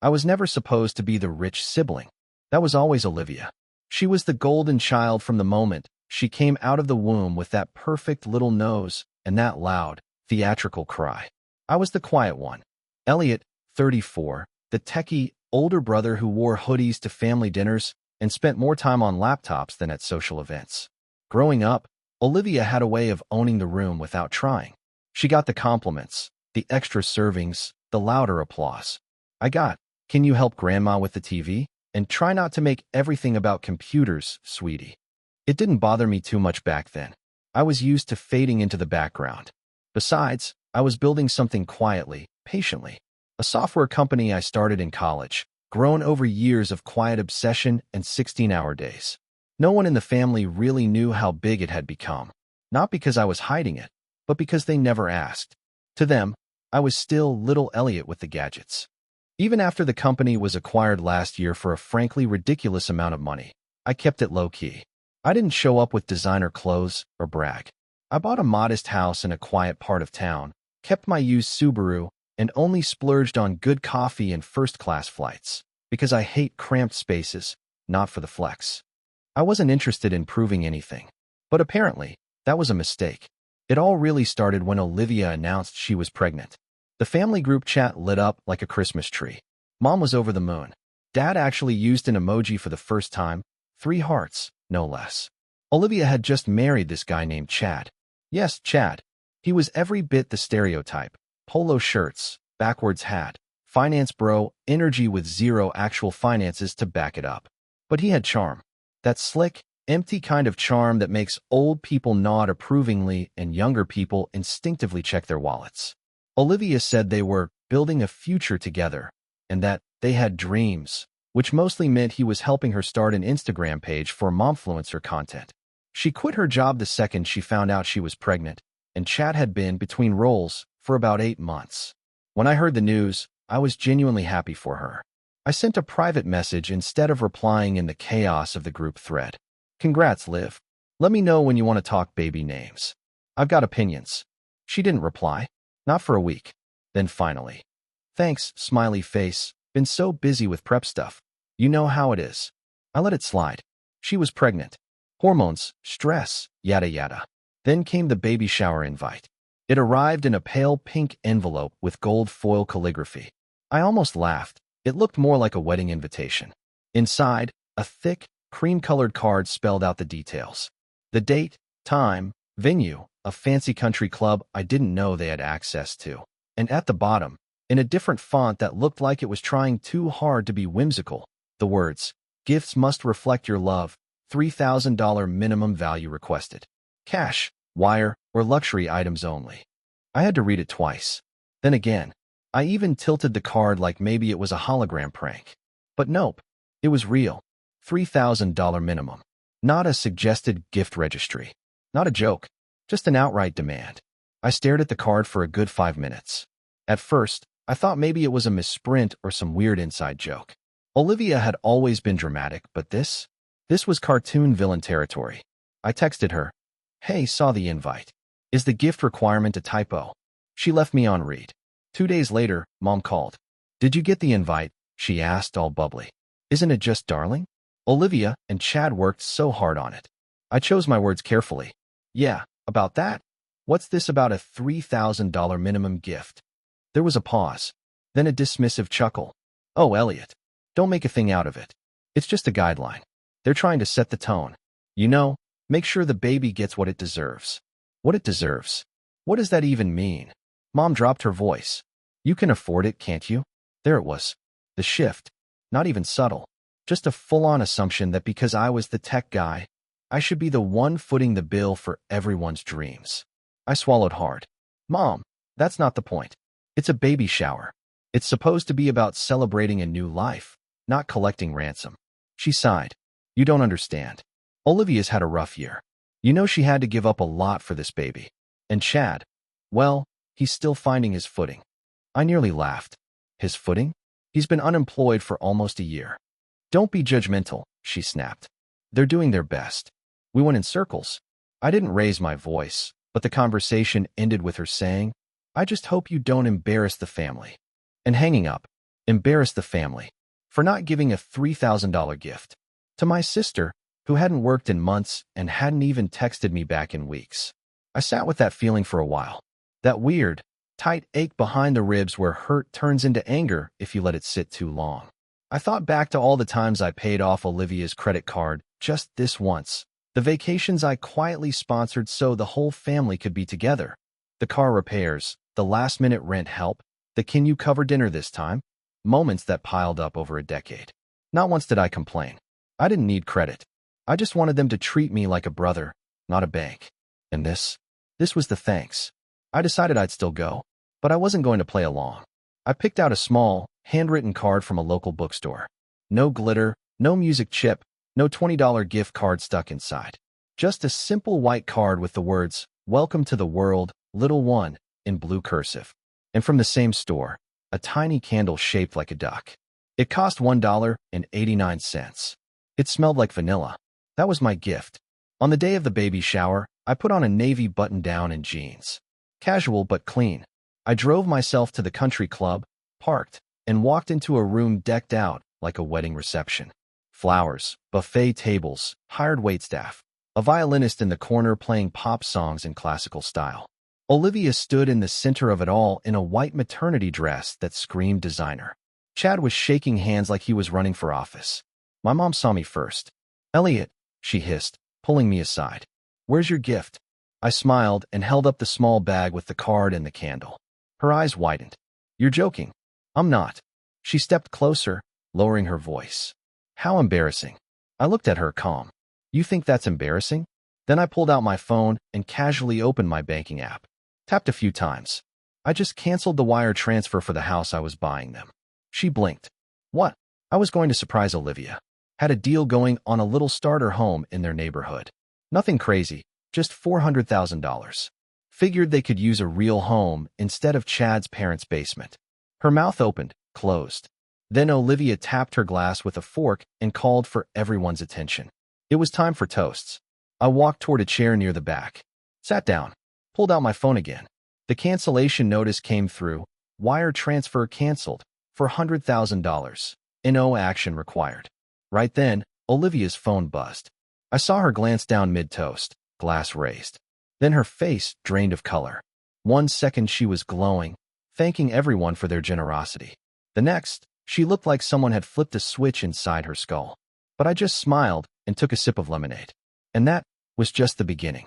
I was never supposed to be the rich sibling. That was always Olivia. She was the golden child from the moment she came out of the womb with that perfect little nose and that loud, theatrical cry. I was the quiet one. Elliot, 34, the techie, older brother who wore hoodies to family dinners and spent more time on laptops than at social events. Growing up, Olivia had a way of owning the room without trying. She got the compliments, the extra servings, the louder applause. I got, "Can you help Grandma with the TV? And try not to make everything about computers, sweetie." It didn't bother me too much back then. I was used to fading into the background. Besides, I was building something quietly, patiently. A software company I started in college, grown over years of quiet obsession and 16-hour days. No one in the family really knew how big it had become. Not because I was hiding it, but because they never asked. To them, I was still little Elliot with the gadgets. Even after the company was acquired last year for a frankly ridiculous amount of money, I kept it low-key. I didn't show up with designer clothes or brag. I bought a modest house in a quiet part of town, kept my used Subaru, and only splurged on good coffee and first-class flights, because I hate cramped spaces, not for the flex. I wasn't interested in proving anything. But apparently, that was a mistake. It all really started when Olivia announced she was pregnant. The family group chat lit up like a Christmas tree. Mom was over the moon. Dad actually used an emoji for the first time, 3 hearts, no less. Olivia had just married this guy named Chad. Yes, Chad. He was every bit the stereotype. Polo shirts, backwards hat, finance bro, energy with zero actual finances to back it up. But he had charm. That slick, empty kind of charm that makes old people nod approvingly and younger people instinctively check their wallets. Olivia said they were building a future together and that they had dreams, which mostly meant he was helping her start an Instagram page for momfluencer content. She quit her job the second she found out she was pregnant, and Chad had been between roles for about 8 months. When I heard the news, I was genuinely happy for her. I sent a private message instead of replying in the chaos of the group thread. "Congrats, Liv. Let me know when you want to talk baby names. I've got opinions." She didn't reply. Not for a week. Then finally. "Thanks, smiley face. Been so busy with prep stuff. You know how it is." I let it slide. She was pregnant. Hormones, stress, yada yada. Then came the baby shower invite. It arrived in a pale pink envelope with gold foil calligraphy. I almost laughed. It looked more like a wedding invitation. Inside, a thick, cream-colored card spelled out the details. The date, time, venue, a fancy country club I didn't know they had access to. And at the bottom, in a different font that looked like it was trying too hard to be whimsical, the words, "Gifts must reflect your love, $3,000 minimum value requested. Cash, wire, or luxury items only." I had to read it twice. Then again, I even tilted the card like maybe it was a hologram prank. But nope, it was real. $3,000 minimum. Not a suggested gift registry. Not a joke. Just an outright demand. I stared at the card for a good 5 minutes. At first, I thought maybe it was a misprint or some weird inside joke. Olivia had always been dramatic, but this was cartoon villain territory. I texted her, "Hey, saw the invite. Is the gift requirement a typo?" She left me on read. 2 days later, Mom called. "Did you get the invite?" she asked, all bubbly. "Isn't it just darling? Olivia and Chad worked so hard on it." I chose my words carefully. "Yeah, about that? What's this about a $3,000 minimum gift?" There was a pause, then a dismissive chuckle. "Oh, Elliot, don't make a thing out of it. It's just a guideline. They're trying to set the tone. You know, make sure the baby gets what it deserves." What it deserves? What does that even mean? Mom dropped her voice. "You can afford it, can't you?" There it was. The shift. Not even subtle. Just a full-on assumption that because I was the tech guy, I should be the one footing the bill for everyone's dreams. I swallowed hard. "Mom, that's not the point. It's a baby shower. It's supposed to be about celebrating a new life, not collecting ransom." She sighed. "You don't understand. Olivia's had a rough year. You know she had to give up a lot for this baby. And Chad, well, he's still finding his footing." I nearly laughed. His footing? He's been unemployed for almost a year. "Don't be judgmental," she snapped. "They're doing their best." We went in circles. I didn't raise my voice, but the conversation ended with her saying, "I just hope you don't embarrass the family." And hanging up. Embarrassed the family for not giving a $3,000 gift to my sister, who hadn't worked in months and hadn't even texted me back in weeks. I sat with that feeling for a while. That weird, tight ache behind the ribs where hurt turns into anger if you let it sit too long. I thought back to all the times I paid off Olivia's credit card just this once. The vacations I quietly sponsored so the whole family could be together. The car repairs, the last-minute rent help, the "can you cover dinner this time?" moments that piled up over a decade. Not once did I complain. I didn't need credit. I just wanted them to treat me like a brother, not a bank. And this was the thanks. I decided I'd still go, but I wasn't going to play along. I picked out a small, handwritten card from a local bookstore. No glitter, no music chip, no $20 gift card stuck inside. Just a simple white card with the words, "Welcome to the world, little one," in blue cursive. And from the same store, a tiny candle shaped like a duck. It cost $1.89. It smelled like vanilla. That was my gift. On the day of the baby shower, I put on a navy button-down and jeans. Casual but clean. I drove myself to the country club, parked, and walked into a room decked out like a wedding reception. Flowers, buffet tables, hired waitstaff, a violinist in the corner playing pop songs in classical style. Olivia stood in the center of it all in a white maternity dress that screamed designer. Chad was shaking hands like he was running for office. My mom saw me first. "Elliot," she hissed, pulling me aside. "Where's your gift?" I smiled and held up the small bag with the card and the candle. Her eyes widened. "You're joking." "I'm not." She stepped closer, lowering her voice. "How embarrassing." I looked at her calm. "You think that's embarrassing?" Then I pulled out my phone and casually opened my banking app. Tapped a few times. I just canceled the wire transfer for the house I was buying them. She blinked. "What?" I was going to surprise Olivia. Had a deal going on a little starter home in their neighborhood. Nothing crazy, just $400,000. Figured they could use a real home instead of Chad's parents' basement. Her mouth opened, closed. Then Olivia tapped her glass with a fork and called for everyone's attention. It was time for toasts. I walked toward a chair near the back. Sat down. Pulled out my phone again. The cancellation notice came through. Wire transfer canceled for $100,000. No action required. Right then, Olivia's phone buzzed. I saw her glance down mid-toast, glass raised. Then her face drained of color. 1 second she was glowing, thanking everyone for their generosity. The next, she looked like someone had flipped a switch inside her skull. But I just smiled and took a sip of lemonade. And that was just the beginning.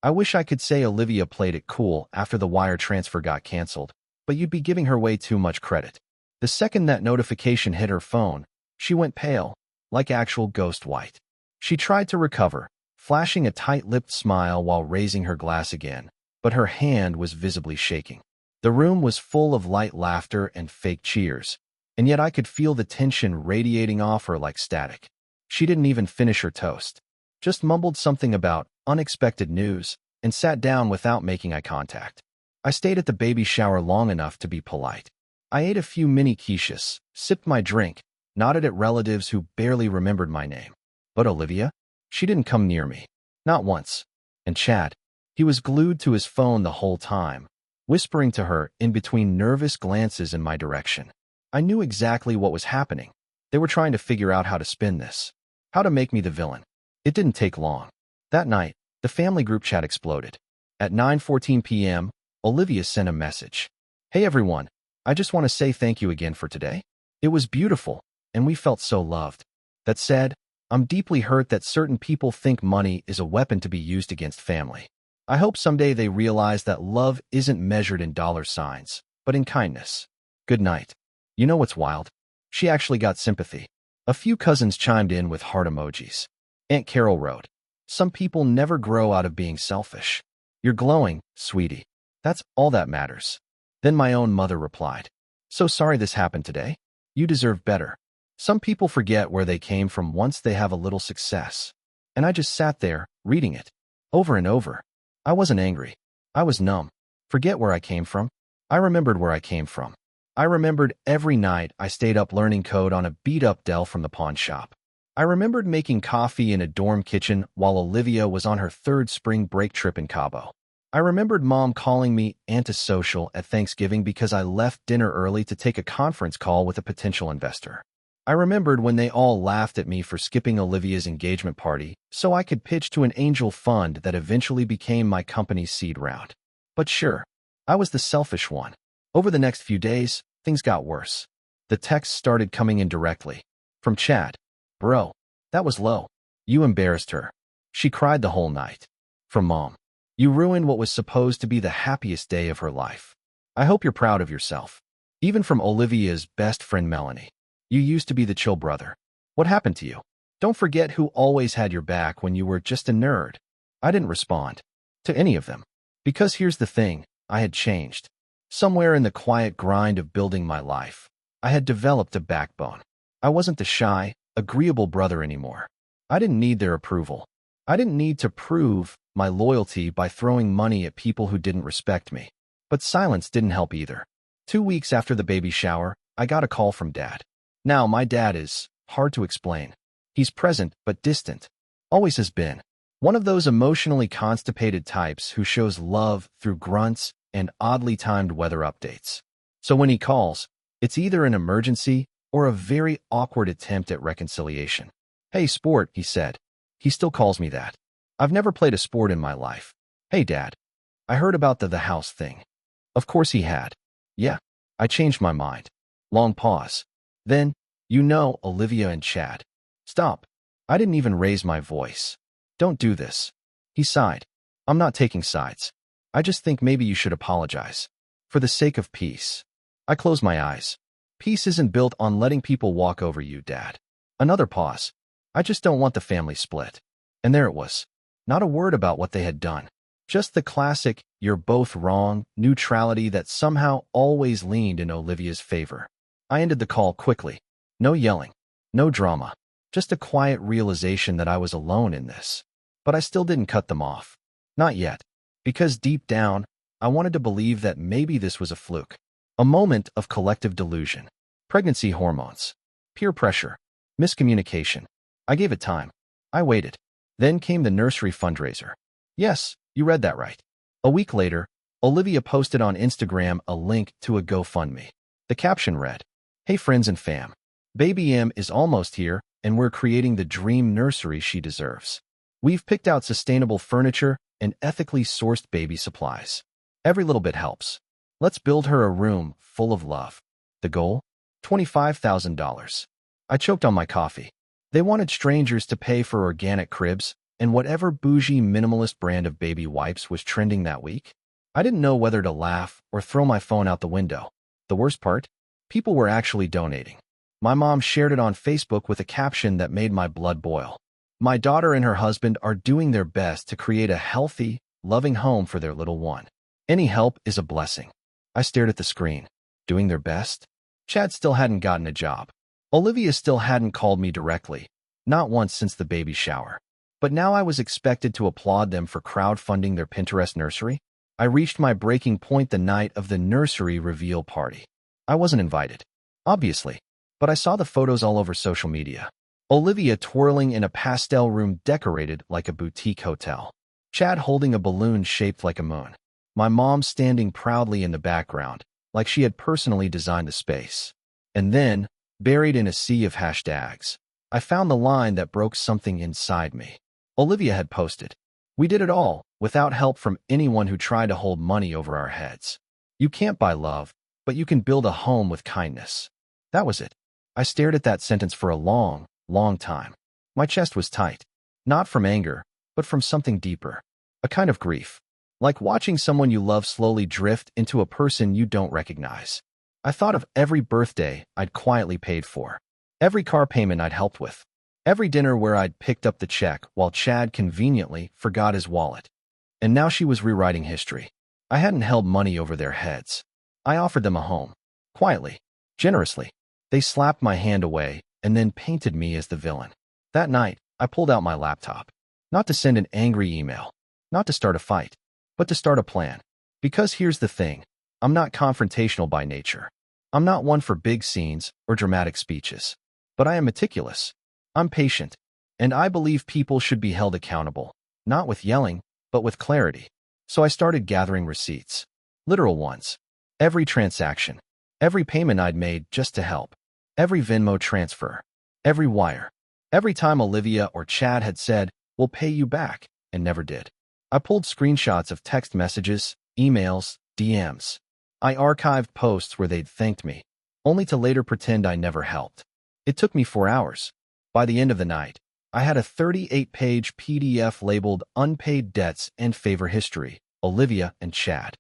I wish I could say Olivia played it cool after the wire transfer got canceled, but you'd be giving her way too much credit. The second that notification hit her phone, she went pale, like actual ghost white. She tried to recover, flashing a tight-lipped smile while raising her glass again, but her hand was visibly shaking. The room was full of light laughter and fake cheers, and yet I could feel the tension radiating off her like static. She didn't even finish her toast, just mumbled something about unexpected news and sat down without making eye contact. I stayed at the baby shower long enough to be polite. I ate a few mini quiches, sipped my drink, nodded at relatives who barely remembered my name. But Olivia? She didn't come near me. Not once. And Chad? He was glued to his phone the whole time, whispering to her in between nervous glances in my direction. I knew exactly what was happening. They were trying to figure out how to spin this. How to make me the villain. It didn't take long. That night, the family group chat exploded. At 9:14 p.m., Olivia sent a message. "Hey everyone, I just want to say thank you again for today. It was beautiful, and we felt so loved. That said, I'm deeply hurt that certain people think money is a weapon to be used against family. I hope someday they realize that love isn't measured in dollar signs, but in kindness. Good night." You know what's wild? She actually got sympathy. A few cousins chimed in with heart emojis. Aunt Carol wrote, "Some people never grow out of being selfish. You're glowing, sweetie. That's all that matters." Then my own mother replied, "So sorry this happened today. You deserve better." Some people forget where they came from once they have a little success. And I just sat there, reading it, over and over. I wasn't angry. I was numb. Forget where I came from. I remembered where I came from. I remembered every night I stayed up learning code on a beat-up Dell from the pawn shop. I remembered making coffee in a dorm kitchen while Olivia was on her 3rd spring break trip in Cabo. I remembered Mom calling me antisocial at Thanksgiving because I left dinner early to take a conference call with a potential investor. I remembered when they all laughed at me for skipping Olivia's engagement party so I could pitch to an angel fund that eventually became my company's seed round. But sure, I was the selfish one. Over the next few days, things got worse. The texts started coming in directly. From Chad. Bro, that was low. You embarrassed her. She cried the whole night. From Mom. You ruined what was supposed to be the happiest day of her life. I hope you're proud of yourself. Even from Olivia's best friend Melanie. You used to be the chill brother. What happened to you? Don't forget who always had your back when you were just a nerd. I didn't respond to any of them. Because here's the thing, I had changed. Somewhere in the quiet grind of building my life, I had developed a backbone. I wasn't the shy, agreeable brother anymore. I didn't need their approval. I didn't need to prove my loyalty by throwing money at people who didn't respect me. But silence didn't help either. 2 weeks after the baby shower, I got a call from Dad. Now, my dad is hard to explain. He's present but distant. Always has been. One of those emotionally constipated types who shows love through grunts and oddly timed weather updates. So when he calls, it's either an emergency or a very awkward attempt at reconciliation. Hey, sport, he said. He still calls me that. I've never played a sport in my life. Hey, Dad. I heard about the house thing. Of course he had. Yeah, I changed my mind. Long pause. Then, Olivia and Chad. Stop. I didn't even raise my voice. Don't do this. He sighed. I'm not taking sides. I just think maybe you should apologize. For the sake of peace. I closed my eyes. Peace isn't built on letting people walk over you, Dad. Another pause. I just don't want the family split. And there it was. Not a word about what they had done. Just the classic, you're both wrong, neutrality that somehow always leaned in Olivia's favor. I ended the call quickly. No yelling. No drama. Just a quiet realization that I was alone in this. But I still didn't cut them off. Not yet. Because deep down, I wanted to believe that maybe this was a fluke. A moment of collective delusion. Pregnancy hormones. Peer pressure. Miscommunication. I gave it time. I waited. Then came the nursery fundraiser. Yes, you read that right. A week later, Olivia posted on Instagram a link to a GoFundMe. The caption read, "Hey friends and fam. Baby M is almost here, and we're creating the dream nursery she deserves. We've picked out sustainable furniture and ethically sourced baby supplies. Every little bit helps. Let's build her a room full of love." The goal? $25,000. I choked on my coffee. They wanted strangers to pay for organic cribs and whatever bougie minimalist brand of baby wipes was trending that week. I didn't know whether to laugh or throw my phone out the window. The worst part? People were actually donating. My mom shared it on Facebook with a caption that made my blood boil. My daughter and her husband are doing their best to create a healthy, loving home for their little one. Any help is a blessing. I stared at the screen. Doing their best? Chad still hadn't gotten a job. Olivia still hadn't called me directly, not once since the baby shower. But now I was expected to applaud them for crowdfunding their Pinterest nursery. I reached my breaking point the night of the nursery reveal party. I wasn't invited, obviously, but I saw the photos all over social media. Olivia twirling in a pastel room decorated like a boutique hotel. Chad holding a balloon shaped like a moon. My mom standing proudly in the background, like she had personally designed the space. And then, buried in a sea of hashtags, I found the line that broke something inside me. Olivia had posted, "We did it all, without help from anyone who tried to hold money over our heads. You can't buy love, but you can build a home with kindness." That was it. I stared at that sentence for a long, long time. My chest was tight. Not from anger, but from something deeper. A kind of grief. Like watching someone you love slowly drift into a person you don't recognize. I thought of every birthday I'd quietly paid for. Every car payment I'd helped with. Every dinner where I'd picked up the check while Chad conveniently forgot his wallet. And now she was rewriting history. I hadn't held money over their heads. I offered them a home. Quietly. Generously. They slapped my hand away and then painted me as the villain. That night, I pulled out my laptop. Not to send an angry email. Not to start a fight. But to start a plan. Because here's the thing. I'm not confrontational by nature. I'm not one for big scenes or dramatic speeches. But I am meticulous. I'm patient. And I believe people should be held accountable. Not with yelling, but with clarity. So I started gathering receipts. Literal ones. Every transaction. Every payment I'd made just to help. Every Venmo transfer. Every wire. Every time Olivia or Chad had said, "We'll pay you back," and never did. I pulled screenshots of text messages, emails, DMs. I archived posts where they'd thanked me, only to later pretend I never helped. It took me 4 hours. By the end of the night, I had a 38-page PDF labeled Unpaid Debts and Favor History, Olivia and Chad.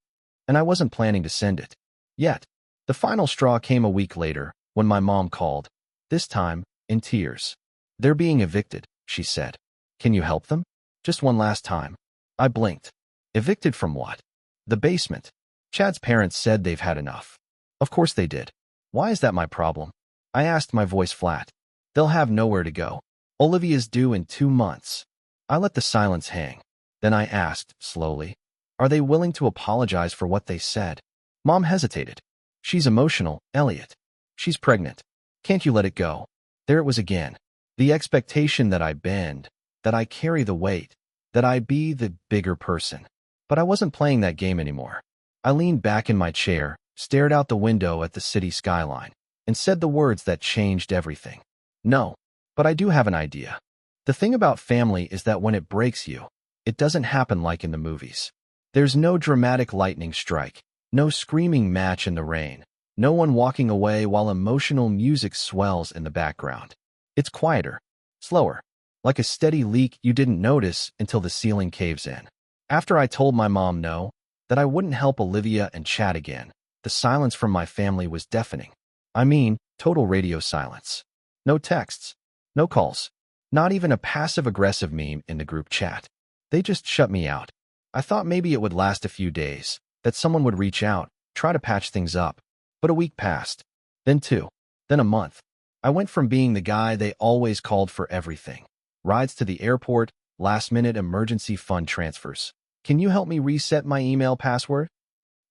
And I wasn't planning to send it. Yet, the final straw came a week later when my mom called, this time in tears. "They're being evicted," she said. "Can you help them? Just one last time." I blinked. Evicted from what? The basement. Chad's parents said they've had enough. Of course they did. Why is that my problem? I asked, my voice flat. They'll have nowhere to go. Olivia's due in 2 months. I let the silence hang. Then I asked, slowly, are they willing to apologize for what they said? Mom hesitated. She's emotional, Elliot. She's pregnant. Can't you let it go? There it was again. The expectation that I bend, that I carry the weight, that I be the bigger person. But I wasn't playing that game anymore. I leaned back in my chair, stared out the window at the city skyline, and said the words that changed everything. No, but I do have an idea. The thing about family is that when it breaks you, it doesn't happen like in the movies. There's no dramatic lightning strike, no screaming match in the rain, no one walking away while emotional music swells in the background. It's quieter, slower, like a steady leak you didn't notice until the ceiling caves in. After I told my mom no, that I wouldn't help Olivia and Chad again, the silence from my family was deafening. I mean, total radio silence. No texts, no calls, not even a passive-aggressive meme in the group chat. They just shut me out. I thought maybe it would last a few days, that someone would reach out, try to patch things up. But a week passed, then 2, then a month. I went from being the guy they always called for everything. Rides to the airport, last-minute emergency fund transfers. Can you help me reset my email password?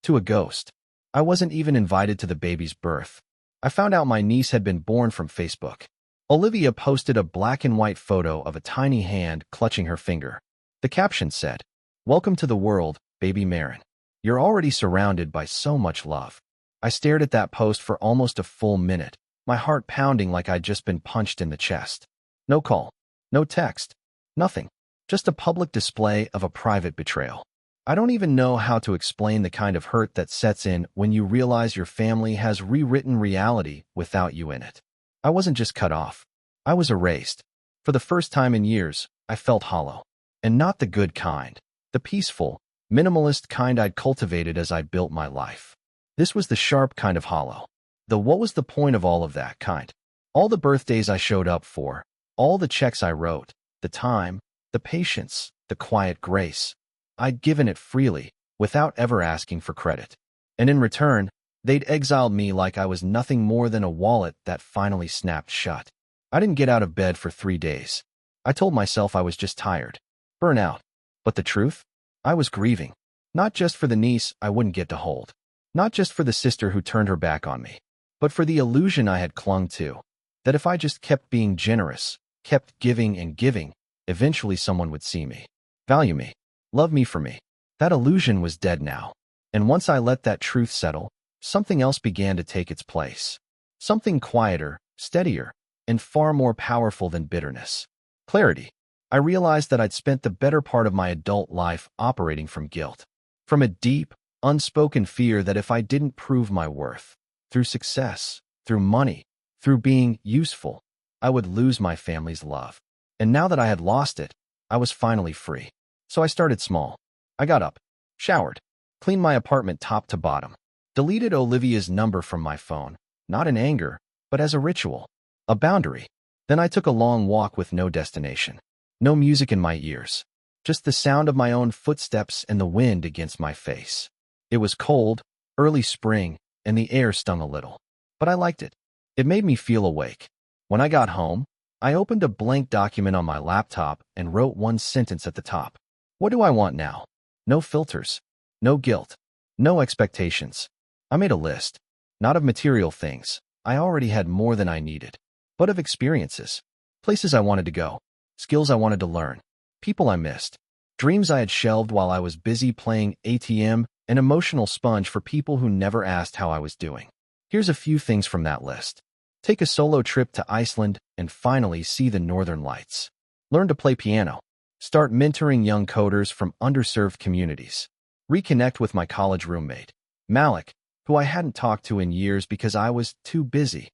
To a ghost. I wasn't even invited to the baby's birth. I found out my niece had been born from Facebook. Olivia posted a black and white photo of a tiny hand clutching her finger. The caption said, "Welcome to the world, baby Marin. You're already surrounded by so much love." I stared at that post for almost a full minute, my heart pounding like I'd just been punched in the chest. No call, no text, nothing. Just a public display of a private betrayal. I don't even know how to explain the kind of hurt that sets in when you realize your family has rewritten reality without you in it. I wasn't just cut off. I was erased. For the first time in years, I felt hollow. And not the good kind. The peaceful, minimalist kind I'd cultivated as I built my life. This was the sharp kind of hollow. The what was the point of all of that kind? All the birthdays I showed up for, all the checks I wrote, the time, the patience, the quiet grace. I'd given it freely, without ever asking for credit. And in return, they'd exiled me like I was nothing more than a wallet that finally snapped shut. I didn't get out of bed for 3 days. I told myself I was just tired. Burnout. But the truth? I was grieving. Not just for the niece I wouldn't get to hold. Not just for the sister who turned her back on me. But for the illusion I had clung to. That if I just kept being generous, kept giving and giving, eventually someone would see me, value me, love me for me. That illusion was dead now. And once I let that truth settle, something else began to take its place. Something quieter, steadier, and far more powerful than bitterness. Clarity. I realized that I'd spent the better part of my adult life operating from guilt. From a deep, unspoken fear that if I didn't prove my worth, through success, through money, through being useful, I would lose my family's love. And now that I had lost it, I was finally free. So I started small. I got up, showered, cleaned my apartment top to bottom, deleted Olivia's number from my phone, not in anger, but as a ritual, a boundary. Then I took a long walk with no destination, no music in my ears, just the sound of my own footsteps and the wind against my face. It was cold, early spring, and the air stung a little, but I liked it. It made me feel awake. When I got home, I opened a blank document on my laptop and wrote one sentence at the top. What do I want now? No filters, no guilt, no expectations. I made a list, not of material things. I already had more than I needed, but of experiences, places I wanted to go, skills I wanted to learn, people I missed, dreams I had shelved while I was busy playing ATM, an emotional sponge for people who never asked how I was doing. Here's a few things from that list. Take a solo trip to Iceland and finally see the Northern Lights. Learn to play piano. Start mentoring young coders from underserved communities. Reconnect with my college roommate, Malik, who I hadn't talked to in years because I was too busy.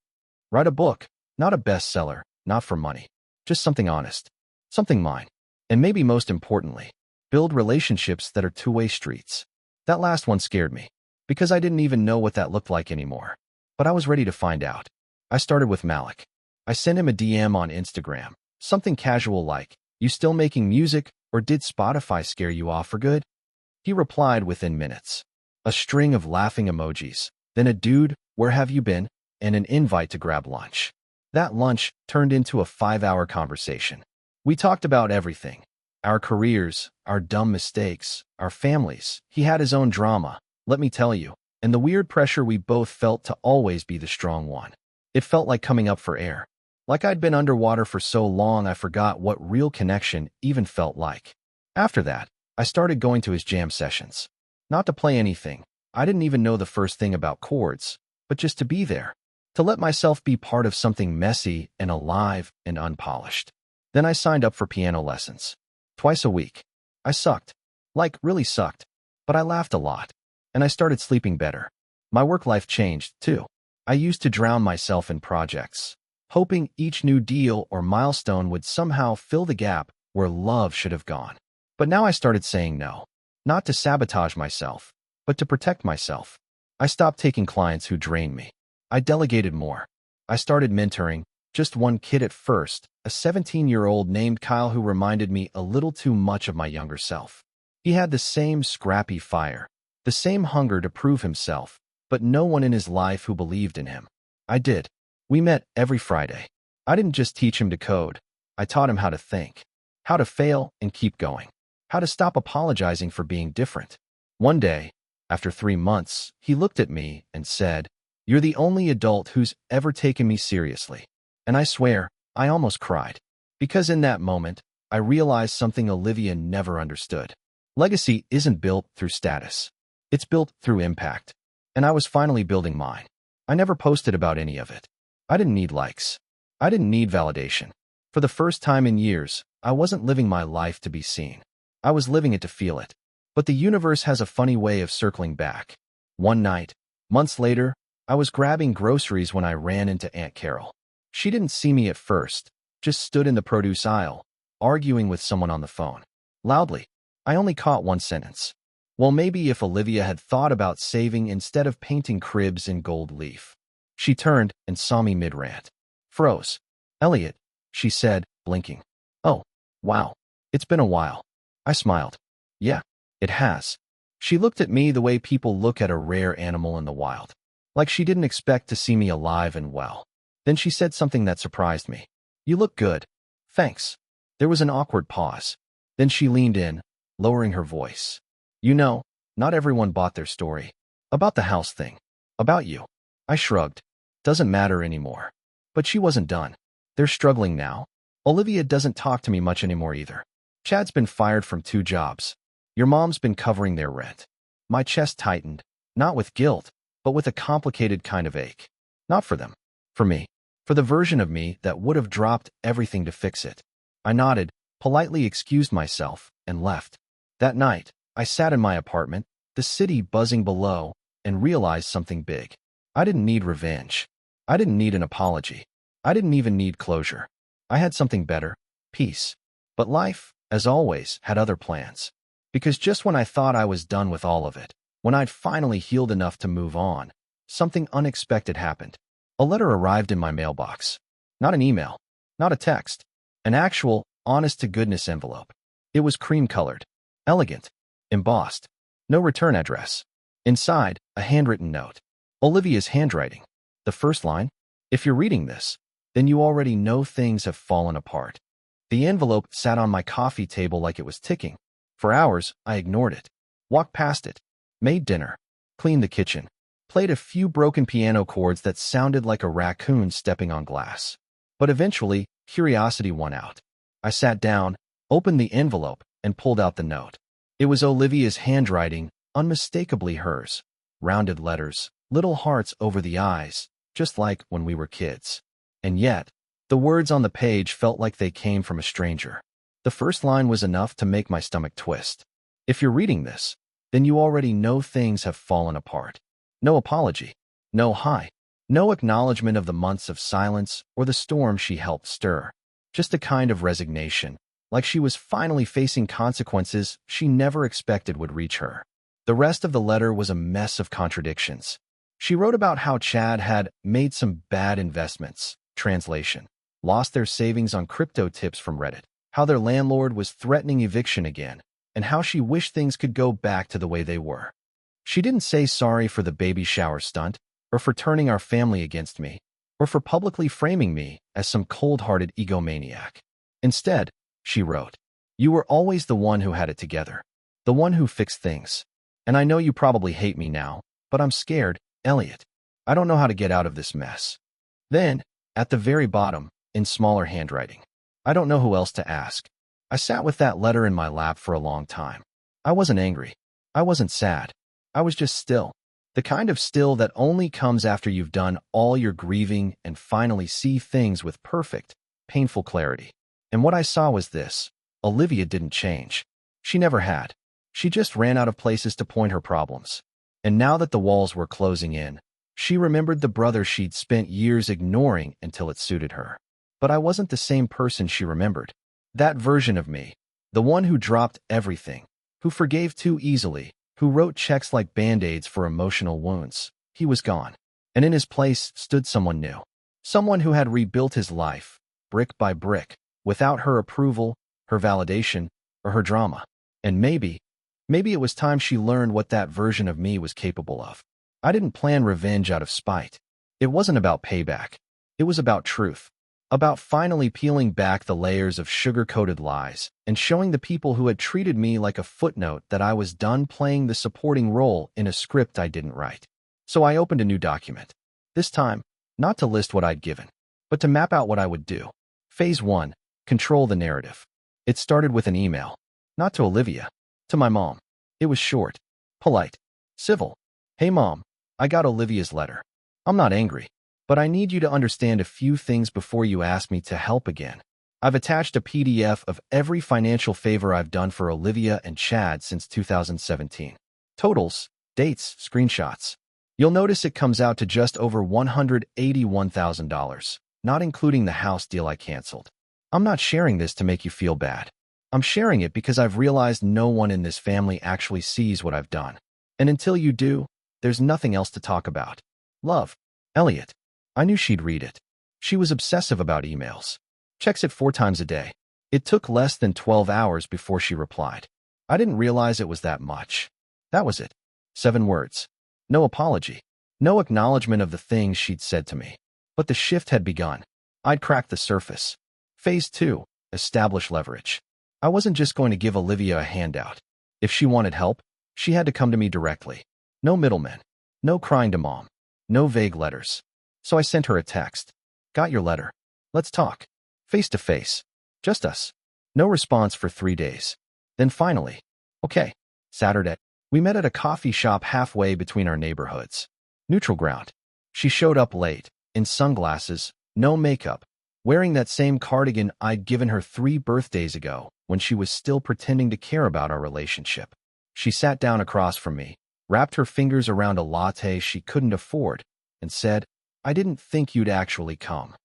Write a book, not a bestseller, not for money. Just something honest, something mine. And maybe most importantly, build relationships that are two-way streets. That last one scared me, because I didn't even know what that looked like anymore. But I was ready to find out. I started with Malik. I sent him a DM on Instagram, something casual like, "You still making music, or did Spotify scare you off for good?" He replied within minutes. A string of laughing emojis, then a "dude, where have you been?" and an invite to grab lunch. That lunch turned into a 5-hour conversation. We talked about everything. Our careers, our dumb mistakes, our families. He had his own drama, let me tell you, and the weird pressure we both felt to always be the strong one. It felt like coming up for air. Like I'd been underwater for so long I forgot what real connection even felt like. After that, I started going to his jam sessions. Not to play anything. I didn't even know the first thing about chords, but just to be there. To let myself be part of something messy and alive and unpolished. Then I signed up for piano lessons. Twice a week. I sucked. Like, really sucked. But I laughed a lot. And I started sleeping better. My work life changed, too. I used to drown myself in projects, hoping each new deal or milestone would somehow fill the gap where love should have gone. But now I started saying no. Not to sabotage myself, but to protect myself. I stopped taking clients who drained me. I delegated more. I started mentoring, just one kid at first, a 17-year-old named Kyle who reminded me a little too much of my younger self. He had the same scrappy fire, the same hunger to prove himself, but no one in his life who believed in him. I did. We met every Friday. I didn't just teach him to code. I taught him how to think, how to fail and keep going, how to stop apologizing for being different. One day, after 3 months, he looked at me and said, "You're the only adult who's ever taken me seriously." And I swear, I almost cried. Because in that moment, I realized something Olivia never understood. Legacy isn't built through status. It's built through impact. And I was finally building mine. I never posted about any of it. I didn't need likes. I didn't need validation. For the first time in years, I wasn't living my life to be seen. I was living it to feel it. But the universe has a funny way of circling back. One night, months later, I was grabbing groceries when I ran into Aunt Carol. She didn't see me at first, just stood in the produce aisle, arguing with someone on the phone. Loudly. I only caught one sentence. Well, maybe if Olivia had thought about saving instead of painting cribs in gold leaf. She turned and saw me mid-rant. Froze. "Elliot," she said, blinking. "Oh, wow. It's been a while." I smiled. "Yeah, it has." She looked at me the way people look at a rare animal in the wild. Like she didn't expect to see me alive and well. Then she said something that surprised me. "You look good." "Thanks." There was an awkward pause. Then she leaned in, lowering her voice. "You know, not everyone bought their story. About the house thing. About you." I shrugged. "Doesn't matter anymore." But she wasn't done. "They're struggling now. Olivia doesn't talk to me much anymore either. Chad's been fired from 2 jobs. Your mom's been covering their rent." My chest tightened, not with guilt, but with a complicated kind of ache. Not for them. For me. For the version of me that would have dropped everything to fix it. I nodded, politely excused myself, and left. That night, I sat in my apartment, the city buzzing below, and realized something big. I didn't need revenge. I didn't need an apology. I didn't even need closure. I had something better, peace. But life, as always, had other plans. Because just when I thought I was done with all of it, when I'd finally healed enough to move on, something unexpected happened. A letter arrived in my mailbox. Not an email. Not a text. An actual, honest-to-goodness envelope. It was cream-colored. Elegant. Embossed. No return address. Inside, a handwritten note. Olivia's handwriting. The first line, "If you're reading this, then you already know things have fallen apart." The envelope sat on my coffee table like it was ticking. For hours, I ignored it. Walked past it. Made dinner. Cleaned the kitchen. Played a few broken piano chords that sounded like a raccoon stepping on glass. But eventually, curiosity won out. I sat down, opened the envelope, and pulled out the note. It was Olivia's handwriting, unmistakably hers. Rounded letters, little hearts over the eyes, just like when we were kids. And yet, the words on the page felt like they came from a stranger. The first line was enough to make my stomach twist. If you're reading this, then you already know things have fallen apart. No apology. No hi. No acknowledgement of the months of silence or the storm she helped stir. Just a kind of resignation, like she was finally facing consequences she never expected would reach her. The rest of the letter was a mess of contradictions. She wrote about how Chad had made some bad investments, translation, lost their savings on crypto tips from Reddit, how their landlord was threatening eviction again, and how she wished things could go back to the way they were. She didn't say sorry for the baby shower stunt, or for turning our family against me, or for publicly framing me as some cold-hearted egomaniac. Instead, she wrote, "You were always the one who had it together, the one who fixed things. And I know you probably hate me now, but I'm scared, Elliot. I don't know how to get out of this mess." Then, at the very bottom, in smaller handwriting, "I don't know who else to ask." I sat with that letter in my lap for a long time. I wasn't angry. I wasn't sad. I was just still. The kind of still that only comes after you've done all your grieving and finally see things with perfect, painful clarity. And what I saw was this. Olivia didn't change. She never had. She just ran out of places to point her problems. And now that the walls were closing in, she remembered the brother she'd spent years ignoring until it suited her. But I wasn't the same person she remembered. That version of me, the one who dropped everything, who forgave too easily, who wrote checks like Band-Aids for emotional wounds, he was gone. And in his place stood someone new. Someone who had rebuilt his life, brick by brick, without her approval, her validation, or her drama. And maybe it was time she learned what that version of me was capable of. I didn't plan revenge out of spite. It wasn't about payback. It was about truth. About finally peeling back the layers of sugar-coated lies and showing the people who had treated me like a footnote that I was done playing the supporting role in a script I didn't write. So I opened a new document. This time, not to list what I'd given, but to map out what I would do. Phase 1, control the narrative. It started with an email. Not to Olivia. To my mom. It was short, polite, civil. "Hey Mom, I got Olivia's letter. I'm not angry, but I need you to understand a few things before you ask me to help again. I've attached a PDF of every financial favor I've done for Olivia and Chad since 2017. Totals, dates, screenshots. You'll notice it comes out to just over $181,000, not including the house deal I canceled. I'm not sharing this to make you feel bad. I'm sharing it because I've realized no one in this family actually sees what I've done. And until you do, there's nothing else to talk about. Love, Elliot." I knew she'd read it. She was obsessive about emails. Checks it 4 times a day. It took less than 12 hours before she replied. I didn't realize it was that much. That was it. 7 words. No apology. No acknowledgement of the things she'd said to me. But the shift had begun. I'd cracked the surface. Phase 2, establish leverage. I wasn't just going to give Olivia a handout. If she wanted help, she had to come to me directly. No middlemen. No crying to Mom. No vague letters. So I sent her a text. "Got your letter. Let's talk. Face to face. Just us." No response for 3 days. Then finally, "Okay, Saturday." We met at a coffee shop halfway between our neighborhoods. Neutral ground. She showed up late, in sunglasses, no makeup, wearing that same cardigan I'd given her 3 birthdays ago when she was still pretending to care about our relationship. She sat down across from me, wrapped her fingers around a latte she couldn't afford, and said, "I didn't think you'd actually come."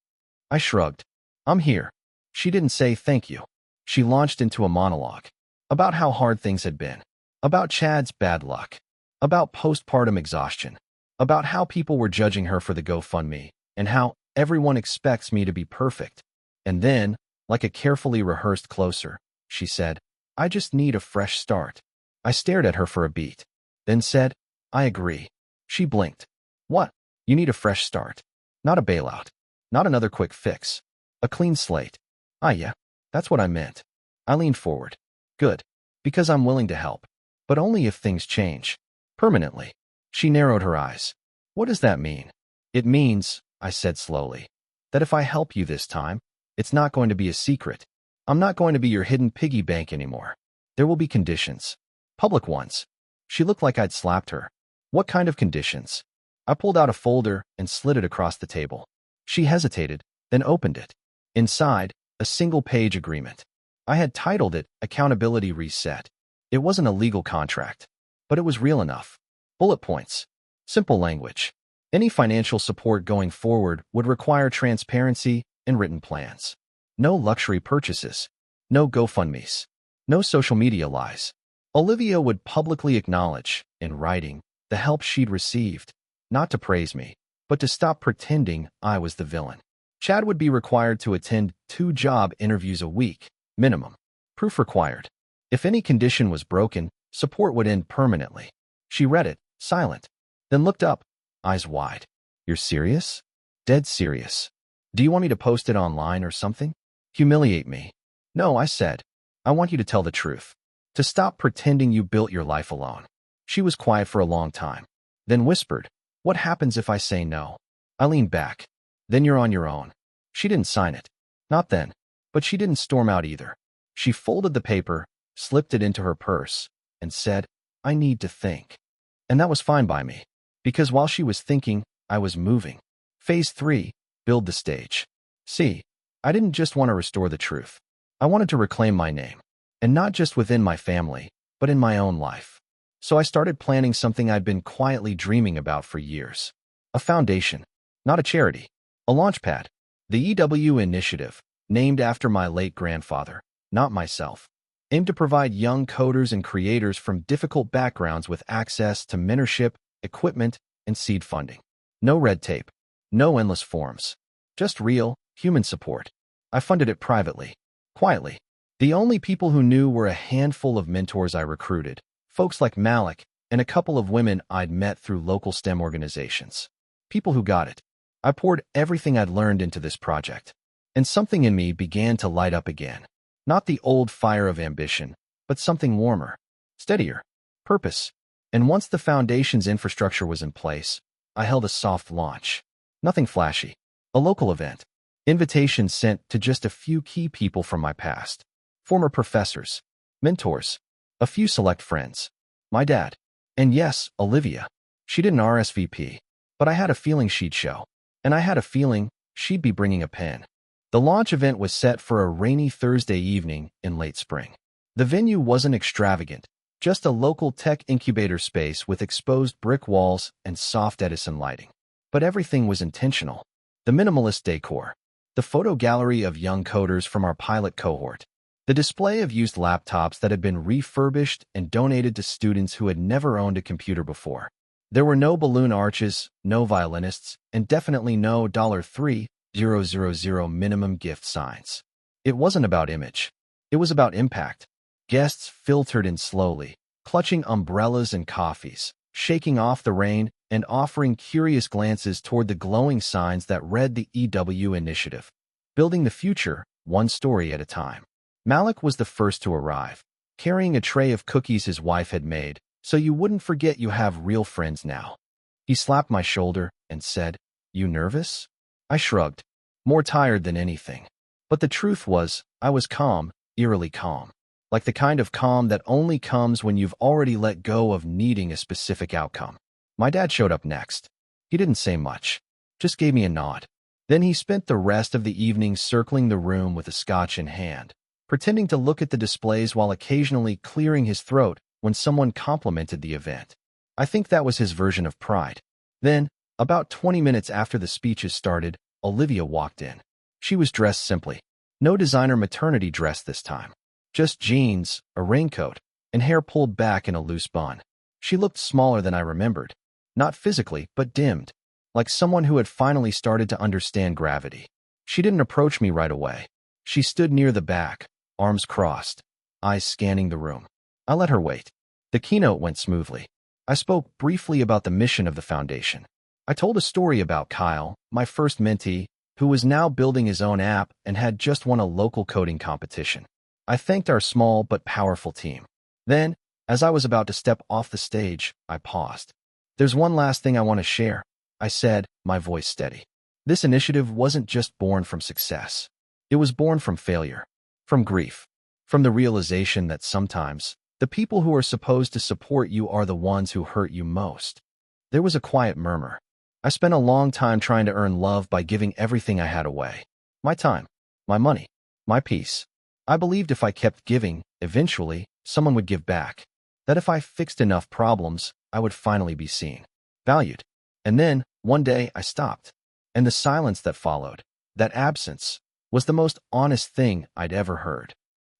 I shrugged. "I'm here." She didn't say thank you. She launched into a monologue about how hard things had been, about Chad's bad luck, about postpartum exhaustion, about how people were judging her for the GoFundMe, and how everyone expects me to be perfect. And then, like a carefully rehearsed closer, she said, "I just need a fresh start." I stared at her for a beat, then said, "I agree." She blinked. "What? You need a fresh start. Not a bailout. Not another quick fix. A clean slate." Yeah, that's what I meant." I leaned forward. "Good. Because I'm willing to help. But only if things change. Permanently." She narrowed her eyes. "What does that mean?" "It means," I said slowly, "that if I help you this time, it's not going to be a secret. I'm not going to be your hidden piggy bank anymore. There will be conditions. Public ones. She looked like I'd slapped her. What kind of conditions? I pulled out a folder and slid it across the table. She hesitated, then opened it. Inside, a single-page agreement. I had titled it Accountability Reset. It wasn't a legal contract, but it was real enough. Bullet points. Simple language. Any financial support going forward would require transparency and written plans. No luxury purchases. No GoFundMes. No social media lies. Olivia would publicly acknowledge, in writing, the help she'd received, not to praise me, but to stop pretending I was the villain. Chad would be required to attend 2 job interviews a week, minimum. Proof required. If any condition was broken, support would end permanently. She read it, silent, then looked up, eyes wide. You're serious? Dead serious. Do you want me to post it online or something? Humiliate me? No, I said. I want you to tell the truth. To stop pretending you built your life alone. She was quiet for a long time, then whispered, what happens if I say no? I leaned back. Then you're on your own. She didn't sign it. Not then. But she didn't storm out either. She folded the paper, slipped it into her purse, and said, I need to think. And that was fine by me. Because while she was thinking, I was moving. Phase 3, build the stage. See, I didn't just want to restore the truth. I wanted to reclaim my name. And not just within my family, but in my own life. So I started planning something I'd been quietly dreaming about for years. A foundation, not a charity. A launchpad. The EW initiative, named after my late grandfather, not myself, aimed to provide young coders and creators from difficult backgrounds with access to mentorship, equipment, and seed funding. No red tape. No endless forms. Just real, human support. I funded it privately. Quietly. The only people who knew were a handful of mentors I recruited, folks like Malik, and a couple of women I'd met through local STEM organizations. People who got it. I poured everything I'd learned into this project. And something in me began to light up again. Not the old fire of ambition, but something warmer, steadier, purpose. And once the foundation's infrastructure was in place, I held a soft launch. Nothing flashy. A local event. Invitations sent to just a few key people from my past. Former professors, mentors, a few select friends, my dad, and yes, Olivia. She didn't RSVP, but I had a feeling she'd show, and I had a feeling she'd be bringing a pen. The launch event was set for a rainy Thursday evening in late spring. The venue wasn't extravagant, just a local tech incubator space with exposed brick walls and soft Edison lighting. But everything was intentional. The minimalist decor, the photo gallery of young coders from our pilot cohort, the display of used laptops that had been refurbished and donated to students who had never owned a computer before. There were no balloon arches, no violinists, and definitely no $3,000 minimum gift signs. It wasn't about image. It was about impact. Guests filtered in slowly, clutching umbrellas and coffees, shaking off the rain and offering curious glances toward the glowing signs that read the EW initiative. Building the future, one story at a time. Malik was the first to arrive, carrying a tray of cookies his wife had made, so you wouldn't forget you have real friends now. He slapped my shoulder and said, You nervous? I shrugged, more tired than anything. But the truth was, I was calm, eerily calm. Like the kind of calm that only comes when you've already let go of needing a specific outcome. My dad showed up next. He didn't say much, just gave me a nod. Then he spent the rest of the evening circling the room with a scotch in hand, pretending to look at the displays while occasionally clearing his throat when someone complimented the event. I think that was his version of pride. Then, about 20 minutes after the speeches started, Olivia walked in. She was dressed simply. No designer maternity dress this time. Just jeans, a raincoat, and hair pulled back in a loose bun. She looked smaller than I remembered. Not physically, but dimmed. Like someone who had finally started to understand gravity. She didn't approach me right away. She stood near the back, arms crossed, eyes scanning the room. I let her wait. The keynote went smoothly. I spoke briefly about the mission of the foundation. I told a story about Kyle, my first mentee, who was now building his own app and had just won a local coding competition. I thanked our small but powerful team. Then, as I was about to step off the stage, I paused. There's one last thing I want to share, I said, my voice steady. This initiative wasn't just born from success. It was born from failure, from grief, From the realization that sometimes the people who are supposed to support you are the ones who hurt you most. There was a quiet murmur. I spent a long time trying to earn love by giving everything I had away. My time, my money, my peace. I believed if I kept giving, eventually, someone would give back. That if I fixed enough problems, I would finally be seen, valued. And then, one day, I stopped. And the silence that followed, that absence, was the most honest thing I'd ever heard.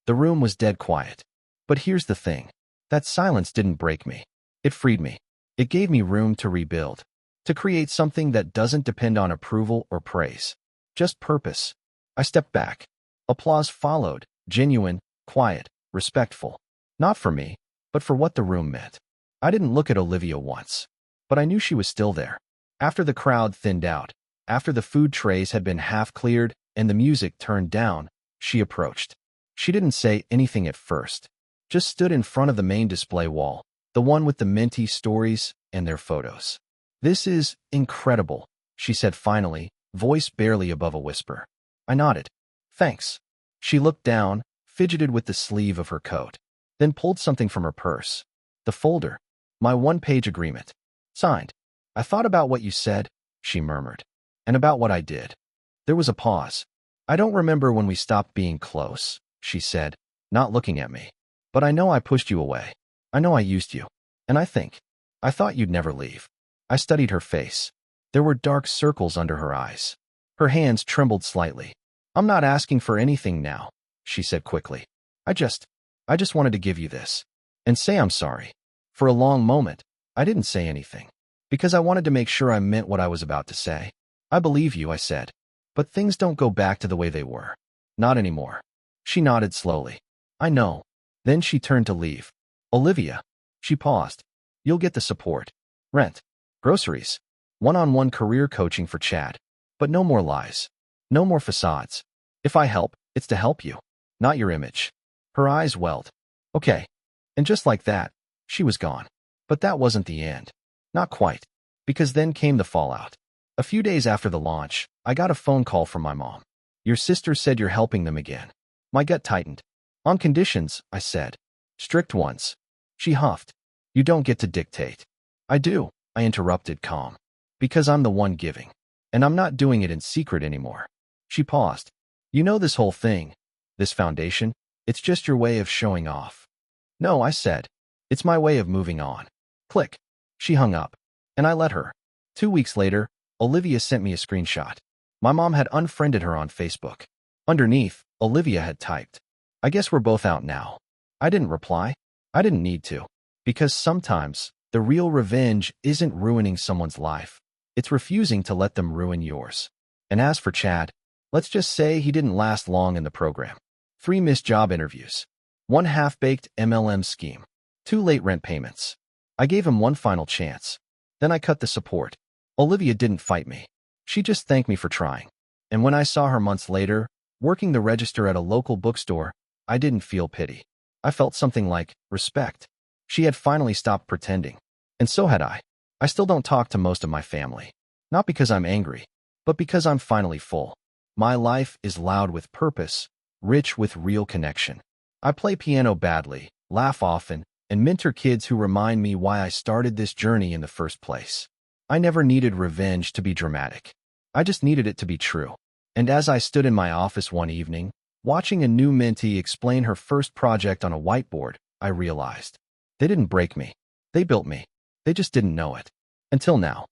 The room was dead quiet. But here's the thing. That silence didn't break me. It freed me. It gave me room to rebuild, to create something that doesn't depend on approval or praise, just purpose. I stepped back. Applause followed, genuine, quiet, respectful. Not for me, but for what the room meant. I didn't look at Olivia once, but I knew she was still there. After the crowd thinned out, after the food trays had been half cleared and the music turned down, she approached. She didn't say anything at first, just stood in front of the main display wall, the one with the minty stories and their photos. "This is incredible," she said finally, voice barely above a whisper. I nodded. "Thanks." She looked down, fidgeted with the sleeve of her coat, then pulled something from her purse. The folder. My one-page agreement. Signed. "I thought about what you said," she murmured, "and about what I did." There was a pause. "I don't remember when we stopped being close," she said, not looking at me. "But I know I pushed you away. I know I used you. And I thought you'd never leave." I studied her face. There were dark circles under her eyes. Her hands trembled slightly. "I'm not asking for anything now," she said quickly. I just wanted to give you this. And say I'm sorry." For a long moment, I didn't say anything, because I wanted to make sure I meant what I was about to say. "I believe you," I said. "But things don't go back to the way they were. Not anymore." She nodded slowly. "I know." Then she turned to leave. "Olivia." She paused. "You'll get the support. Rent. Groceries. One-on-one career coaching for Chad. But no more lies. No more facades. If I help, it's to help you, not your image." Her eyes welled. "Okay." And just like that, she was gone. But that wasn't the end. Not quite. Because then came the fallout. A few days after the launch, I got a phone call from my mom. "Your sister said you're helping them again." My gut tightened. "On conditions," I said. "Strict ones." She huffed. "You don't get to dictate." "I do," I interrupted, calm. "Because I'm the one giving. And I'm not doing it in secret anymore." She paused. "You know this whole thing, this foundation, it's just your way of showing off." "No," I said. "It's my way of moving on." Click. She hung up. And I let her. 2 weeks later, Olivia sent me a screenshot. My mom had unfriended her on Facebook. Underneath, Olivia had typed, "I guess we're both out now." I didn't reply. I didn't need to. Because sometimes, the real revenge isn't ruining someone's life. It's refusing to let them ruin yours. And as for Chad, let's just say he didn't last long in the program. 3 missed job interviews. 1 half-baked MLM scheme. 2 late rent payments. I gave him one final chance. Then I cut the support. Olivia didn't fight me. She just thanked me for trying. And when I saw her months later, working the register at a local bookstore, I didn't feel pity. I felt something like respect. She had finally stopped pretending. And so had I. I still don't talk to most of my family. Not because I'm angry, but because I'm finally full. My life is loud with purpose, rich with real connection. I play piano badly, laugh often, and mentor kids who remind me why I started this journey in the first place. I never needed revenge to be dramatic. I just needed it to be true. And as I stood in my office one evening, watching a new mentee explain her first project on a whiteboard, I realized they didn't break me. They built me. They just didn't know it. Until now.